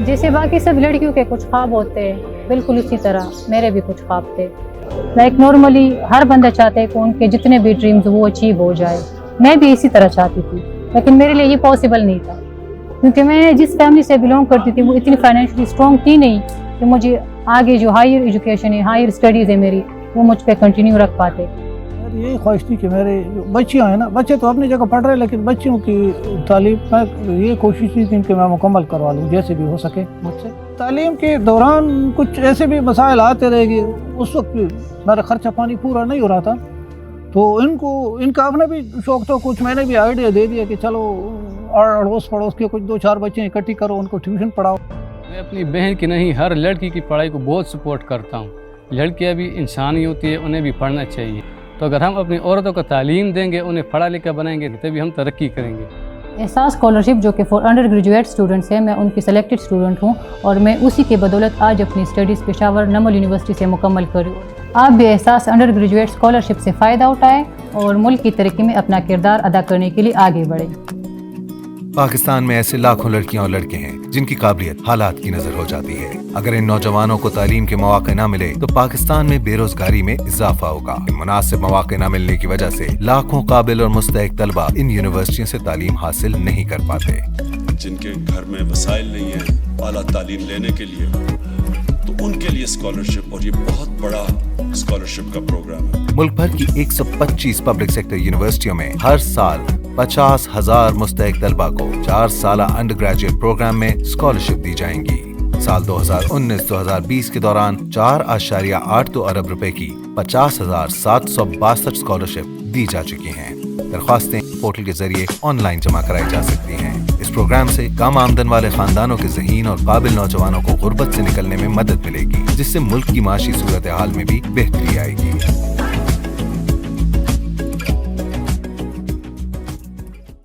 جیسے باقی سب لڑکیوں کے کچھ خواب ہوتے ہیں، بالکل اسی طرح میرے بھی کچھ خواب تھے. لائک نارملی ہر بندہ چاہتا ہے کہ ان کے جتنے بھی ڈریمز وہ اچیو ہو جائے. میں بھی اسی طرح چاہتی تھی، لیکن میرے لیے یہ پاسبل نہیں تھا، کیونکہ میں جس فیملی سے بلونگ کرتی تھی وہ اتنی فائنینشلی اسٹرانگ تھی نہیں کہ مجھے آگے جو ہائر ایجوکیشن ہے، ہائر اسٹڈیز ہے میری، وہ مجھ پہ کنٹینیو رکھ پاتے. یہی خواہش تھی کہ میرے بچیاں ہیں نا، بچے تو اپنی جگہ پڑھ رہے ہیں، لیکن بچیوں کی تعلیم میں یہ کوشش تھی کہ میں مکمل کروا لوں جیسے بھی ہو سکے مجھ سے. تعلیم کے دوران کچھ ایسے بھی مسائل آتے رہے گی. اس وقت میرا خرچہ پانی پورا نہیں ہو رہا تھا، تو ان کا اپنا بھی شوق تھا. کچھ میں نے بھی آئیڈیا دے دیا کہ چلو اڑوس پڑوس کے کچھ 2-4 بچے اکٹھی کرو، ان کو ٹیوشن پڑھاؤ. میں اپنی بہن کی نہیں، ہر لڑکی کی پڑھائی کو بہت سپورٹ کرتا ہوں. لڑکیاں بھی انسان ہی ہوتی ہے، انہیں بھی پڑھنا چاہیے. تو اگر ہم اپنی عورتوں کو تعلیم دیں گے، انہیں پڑھا لکھا بنائیں گے، تبھی ہم ترقی کریں گے. احساس اسکالرشپ جو کہ فار انڈر گریجویٹ اسٹوڈنٹس ہے، میں ان کی سلیکٹڈ اسٹوڈنٹ ہوں، اور میں اسی کے بدولت آج اپنی اسٹڈیز پشاور نمل یونیورسٹی سے مکمل کری. آپ بھی احساس انڈر گریجویٹ اسکالرشپ سے فائدہ اٹھائیں اور ملک کی ترقی میں اپنا کردار ادا کرنے کے لیے آگے بڑھیں. پاکستان میں ایسے لاکھوں لڑکیاں اور لڑکے ہیں جن کی قابلیت حالات کی نظر ہو جاتی ہے. اگر ان نوجوانوں کو تعلیم کے مواقع نہ ملے تو پاکستان میں بے روزگاری میں اضافہ ہوگا. مناسب مواقع نہ ملنے کی وجہ سے لاکھوں قابل اور مستحق طلبہ ان یونیورسٹیوں سے تعلیم حاصل نہیں کر پاتے. جن کے گھر میں وسائل نہیں ہیں اعلیٰ تعلیم لینے کے لیے، تو ان کے لیے اسکالرشپ، اور یہ بہت بڑا اسکالرشپ کا پروگرام ہے. ملک بھر کی 125 پبلک سیکٹر یونیورسٹیوں میں ہر سال 50,000 مستحق طلبہ کو 4 سالہ انڈر گریجویٹ پروگرام میں اسکالرشپ دی جائیں گی. سال 2019-2020 کے دوران 4.82 ارب روپے کی 50,762 اسکالرشپ دی جا چکی ہیں. درخواستیں پورٹل کے ذریعے آن لائن جمع کرائی جا سکتی ہیں. اس پروگرام سے کم آمدن والے خاندانوں کے ذہین اور قابل نوجوانوں کو غربت سے نکلنے میں مدد ملے گی، جس سے ملک کی معاشی صورتحال میں بھی بہتری آئے گی.